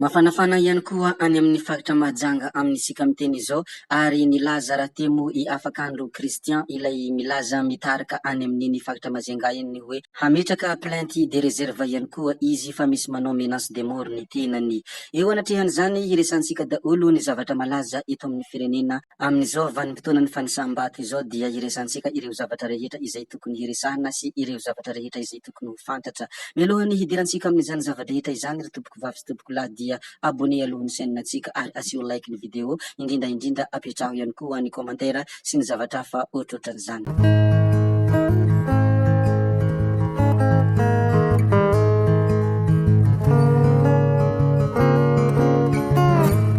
Mafanafana ihany koa any amin'ny faritra Mahajanga amin'isika miteny izao ary nilaza raha temo i afak'andro Kristian ilay milaza mitarika any amin'ny faritra Majunga iny hoe hametraka plainte de réserve ihany koa izy fa misy manao menace de mort ny tenany. Eo anatrehan'izany iresansika daholo ny zavatra malaza eto amin'ny firenena amin'izao vanim-potoana ny fanisam-bato izao dia iresansika ireo zavatra rehetra izay tokony hiresahana sy ireo zavatra rehetra izay tokony ho fantatra. Mialohany hidirantsika amin'izany zavatra rehetra izany ry tompoko vavy sy tompoko lahy dia abonné alohan'ny chaîne-natsika ary asio like ny vidéo indrindra apetraho ihany koa ny commentaire sy ny zavatra hafa ohatrohatran'izany.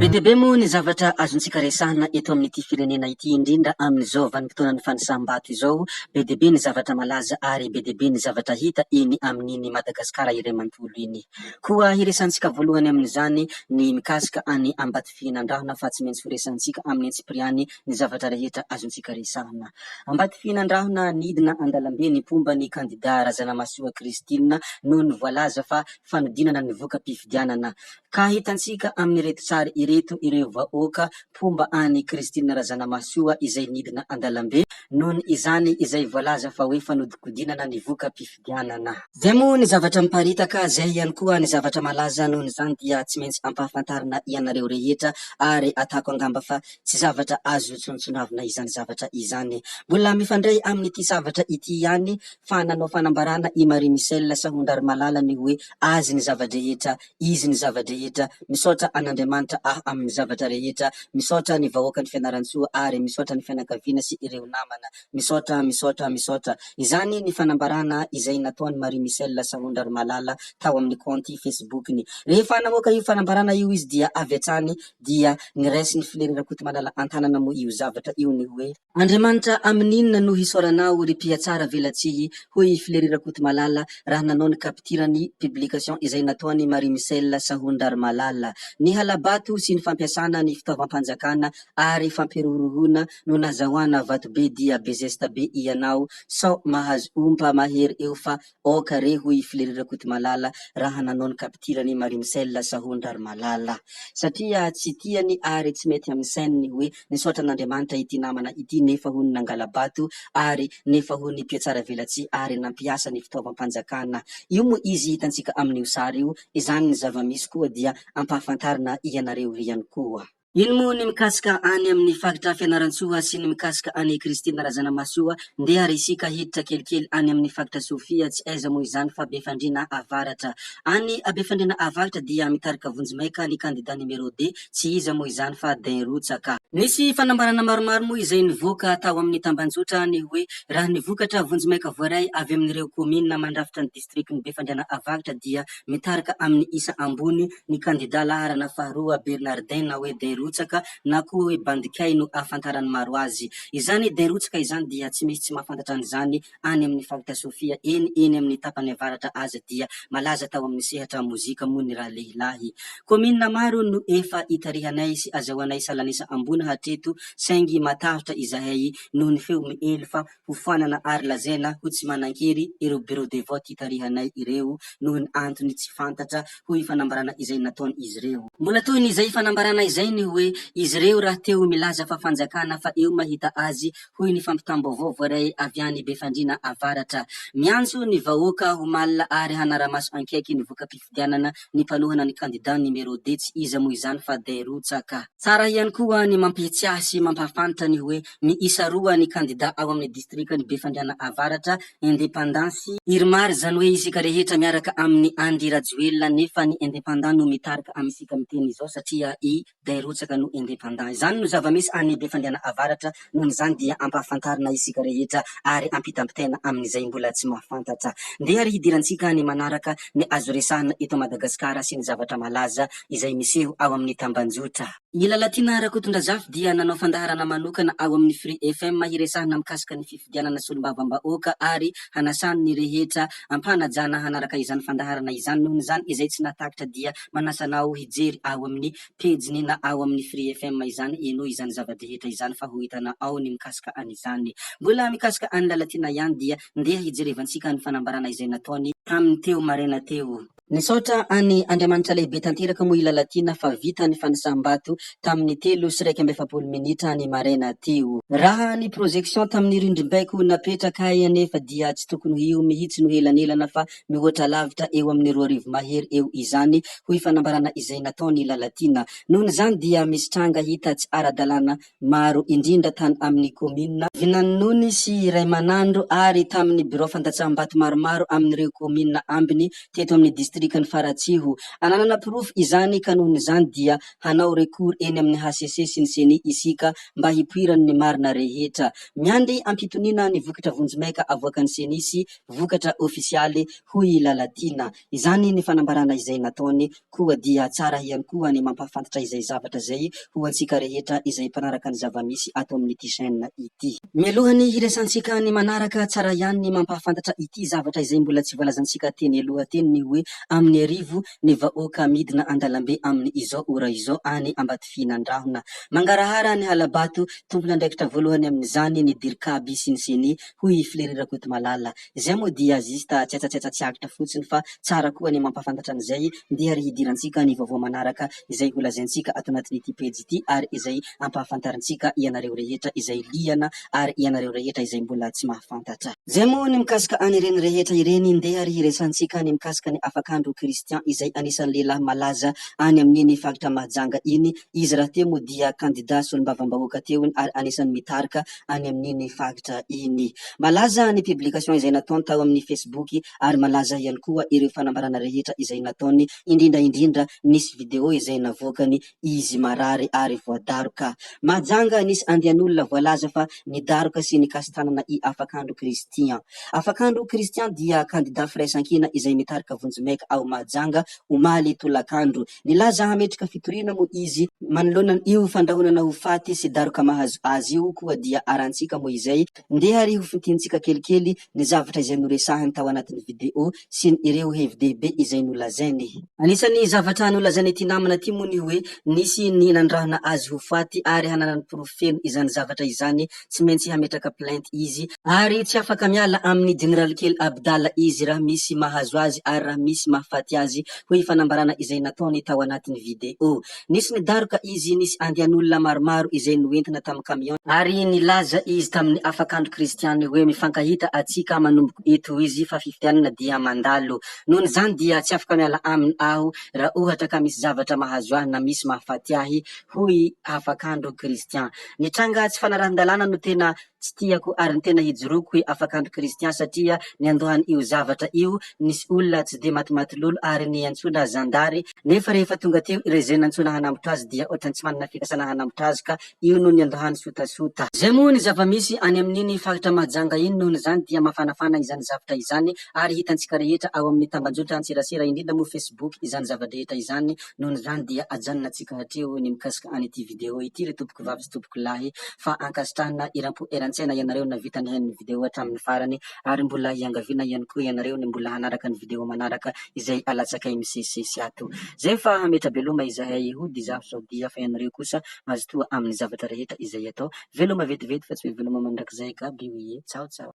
Be dia be moa ny zavatra azontsika resahana eto amin'ity firenena ity indrindra amin'izao vanim-potoana ny fanisam-bato izao. Be dia be ny zavatra malaza ary be dia be ny zavatra hita eny amin'iny Madagasikara iray manontolo iny. Koa hiresantsika voalohany amin'izany ny mikasika any Ambatofihinandrahona fa tsy maintsy ho resantsika amin'ny Antsipiriany ny zavatra rehetra azontsika resahana. Ambatofihinandrahona nidina andalambe ny pomba ny kandida Razanamahasoa Kristina noho ny voalaza fa fanodinana ny voka-pifidianana. Ka hitantsika amin'ny reto tsara ireto ireo vahoaka pomba any Kristina Razanamahasoa izay nidina andalambe noho izany izay voalaza fa hoe fanodikodinana ny voka-pifidianana. Zay moa ny zavatra miparitaka, zay ihany koa ny zavatra malaza noho izany dia tsy maintsy ampahafantarina ianareo rehetra ary atako angamba fa tsy zavatra azo tsontsonavina izany zavatra izany. Mbola mifandray amin'ity zavatra ity ihany fa nanao fanambarana i Marie Michel Sahondrarmalala ny hoe azy ny zavadrehetra, izy ny zavadrehetra, misaotra an'Andriamanitra amin'ny zavatra rehetra, misaotra ny vahoaka ny Fianaratsoa ary misaotra ny fianakaviana sy ireo namana, misaotra. Izany ny fanambarana izay nataony Marie Michel Sahondrarmalala tao amin'ny compte Facebook-ny. Rehefa namoaka io fanambarana io izy dia avy hatrany dia niraisi ny Fileri Rakotomalala an-tanana moa io zavatra io ny hoe Andriamanitra amin'inona no hisoranao ry mpiatsara velatsihy hoy Fileri Rakotomalala raha nanao ny capture-ny publication izay nataony Marie Michel Sahondrarmalala. Ny halabato sy ny fampiasana ny fitaovam-panjakana ary fampirorohona no nazahoana vato be dia bezesta be ianao sao mahazo ompa mahery eo fa oka re hoy Fileri Rakotomalala raha nanao ny capture-ny Marie Michel Sahondrarmalala. Satria tsy tiany ary tsy mety amin'ny sainy hoe nisaotra an'Andriamanitra ity namana ity nefa hono nangala-bato ary nefa hono mpiatsara velatsihy ary nampiasa ny fitaovam-panjakana. Io moa izy hitantsika amin'io sary io, izany ny zava-misy koa dia ampahafantarina ianareo ihany koa. Ino moa ny mikasika any amin'ny faritra Fianaratsoa sy ny mikasika any Kristina Razanamahasoa, ndeha isika hiditra kelikely any amin'ny faritra Sofia, tsy aiza moa izany fa Befandriana Avaratra. Any Befandriana Avaratra dia mitarika Vonjimaika ny kandida numéro 2, tsy iza moa izany fa Dainrotsaka. Nisy fanambarana maromaro moa izay nivoaka tao amin'ny tambanjotra ny hoe raha nivokatra Vonjimaika voaray avy amin'ireo komina mandrafitra ny distrikty ny Befandriana Avaratra dia mitarika amin'ny isa ambony ny kandida laharana faharoa Bernardin na hoe Dainrotsaka na koa hoe Bandikay no ahafantarany maro azy. Izany Dainrotsaka izany dia tsy misy tsy mahafantatra an'izany any amin'ny faritra Sofia eny amin'ny tapany avaratra azy dia malaza tao amin'ny sehatra mozika moa ny raha lehilahy. Komina maro no efa itarihanay sy azahoanay salanisa ambony hatreto saingy matahotra izahay noho ny feo miely fa hofoanana ary lazaina ho tsy manan-kery ireo bureau de vote itarihanay ireo noho ny antony tsy fantatra hoy fanambarana izay nataony izy ireo. Mbola toy ny izay fanambarana izay ny hoe izy ireo raha teo milaza fa fanjakana fa eo mahita azy hoy ny fampitam-baovao voaray avy any Befandriana Avaratra. Miantso ny vahoaka ho malina ary hanara-maso ankaiky ny voka-pifidianana ny mpalohana ny kandida numéro 2 tsy iza moa izany fa Dainrotsaka. Tsara ihany koa ny mampihetsiahy sy mampafantatra ny hoe miisa roa ny kandida ao amin'ny distrikty ny Befandriana Avaratra, Independance Irmary, zany hoe isika rehetra miaraka amin'ny Andy Rajoelina nefa ny independant no mitarika amin'isika miteny izao satria i Dainrotsaka no independant. Izany no zava-misy any Befandriana Avaratra, noho izany dia ampahafantarina isika rehetra ary ampitampitaina amin'izay mbola tsy mahafantatra. Ndeha ary hidirantsika ny manaraka ny azo resahana eto Madagasikara sy ny zavatra malaza izay miseho ao amin'ny tambanjotra. I Lalatina Rakotondrazafy dia nanao fandaharana manokana ao amin'ny Free FM hiresahana mikasika ny fifidianana solombavam-bahoaka ary hanasany ny rehetra ampanajana hanaraka izany fandaharana izany. Noho izany izay tsy natakitra dia manasanao hijery ao amin'ny pejiny na ao amin'ny Free FM izany eno izany zavadrehetra izany fa ho hitanao ao ny mikasika an'izany. Mbola mikasika any Lalatina ihany dia ndeha hijerevantsika ny fanambarana izay nataony amin'ny teo maraina teo. Nisaotra any Andriamanitra lehibe tanteraka moa ilalatina fa vita ny fanasam-bato tamin'ny 3:30 ny maraina teo. Raha ny projection tamin'ny rindrim-baiko napetraka anefa dia tsy tokony io mihitsy no elanelana fa mihoatra lavitra eo amin'ny 2 mahery eo izany hoy fanambarana izay nataony ilalatina. Nohon' izany dia misy tranga hita tsy ara-dalàna maro indrindra tany amin'ny commune Vinanony sy Ray Manandro ary tamin'ny bureau fandatsaham-bato maromaro amin'ireo commune ambiny teto amin'ny distrikany Faratsiho. Ananana proof izany ka nohon' izany dia hanao recours eny amin'ny HCC sy ny CENI isika mba hipoirany ny marina rehetra. Miandry ampitoniana ny vokatra vonjimaika avoakan'ny CENI sy vokatra ofisialy hoy ilalatina. Izany ny fanambarana izay nataony koa dia tsara ihany koa ny mampahafantatra izay zavatra zay ho antsika rehetra izay mpanaraka ny zava-misy ato amin'ity chaîne ity. Mialohany hiresantsika ny manaraka tsara ihany ny mampahafantatra ity zavatra izay mbola tsy voalazantsika teny aloha teny ny hoe amin'ny arivo ny vahoaka midina andalambe amin'ny izao ora izao any Ambatofianandrahona. Mangarahara ny Halabato tompon'andraikitra voalohany amin'izany ny Dirkaby sy ny CENI hoy Flery Rakotomalala. Izay moa dia zista tsetsatsiakitra fotsiny fa tsara koa ny mampahafantatra an'izay ndeha ry hidirantsika ny vaovao manaraka izay holazaintsika ato anatin'ity pejy ity ary izay ampahafantarantsika ianareo rehetra izay liana ary ianareo rehetra izay mbola tsy mahafantatra. Zay moa ny mikasika any ireny rehetra ireny ndeha ry hiresantsika ny mikasika ny afakandro Kristian izay anisan'ny lehilahy malaza any amin'ny faritra Mahajanga iny. Izy raha teo moa dia kandida solombavambahoaka teo ary anisan'ny mitarika any amin'ny faritra iny. Malaza ny publication izay nataony tao amin'ny Facebook ary malaza ihany koa ireo fanambarana rehetra izay nataony indrindra nisy video izay navoakany izy marary ary voadaroka. Mahajanga nisy andian'olona voalaza fa nidaroka sy nikasitanana i afakandro Kristian. Afakandro Kristian dia kandida firaisankina izay mitarika vonjimaika ao Mahajanga omaly tolakandro. Nilaza hametraka fitoriana moa izy manoloana io fandrahonana ho faty sy daroka mahazo azy io koa dia arantsika moa izay ndeha ry ho fitintsika kelikely ny zavatra izay noresahany tao anatin'ny video sy ireo hevi-dehibe izay nolazainy. Anisan'ny zavatra nolazainy ity namana ty moa ny hoe nisy ninandrahona azy ho faty ary hananany profeny izany zavatra izany tsy maintsy hametraka plainte izy ary tsy afaka miala amin'ny général kely Abdala izy raha misy mahazo azy ary raha misy mahafaty azy hoy fanambarana izay nataony tao anatin'ny video. Nisy nidaroka izy nisy andian'olona maromaro izay noentina tamin'ny camion ary nilaza izy tamin'ny afakandro Kristiany hoe mifankahita atsika manomboka eto izy fa fifitianana dia mandalo. Nohon' izany dia tsy afaka miala aminy aho raha ohatra ka misy zavatra mahazo ahy na misy mahafaty ahy hoy afakandro Kristian. Nitranga tsy fanarahan-dalàna no tena tsy tiako ary ny tena hijoroako hoe afakandro Kristian satria niandohany io zavatra io nisy olona tsy de matimaty lolo ary niantsona zandary nefa rehefa tonga teo ireo nantsona hanambotra azy dia ohatrany tsy manana fikasana hanambotra azy ka io no niandohany sotasota. Zay moa ny zava-misy any amin'iny faritra Mahajanga iny. Nohon' izany dia mafanafana izany zavatra izany ary hitantsika rehetra ao amin'ny tambajotra antserasera indrindra moa Facebook izany zava-drehetra izany. Nohon' izany dia ajanona antsika hatreo ny mikasika an'ity video ity ry tompoko vavy sy tompoko lahy fa ankasitrahana iram-po eran-tsaina ianareo navita ny hain'ny video hatramin'ny farany ary mbola hiangaviana ihany koa ianareo ny mbola hanaraka ny video manaraka izay alatsakay misesisesy ato. Zay fa metrabeloma izahay hody zaho Saudia fa ianareo kosa mazotoa amin'ny zavatra rehetra izay atao. Veloma vetivety fa tsy hoe veloma mandrakizay ka. Tsao tsao.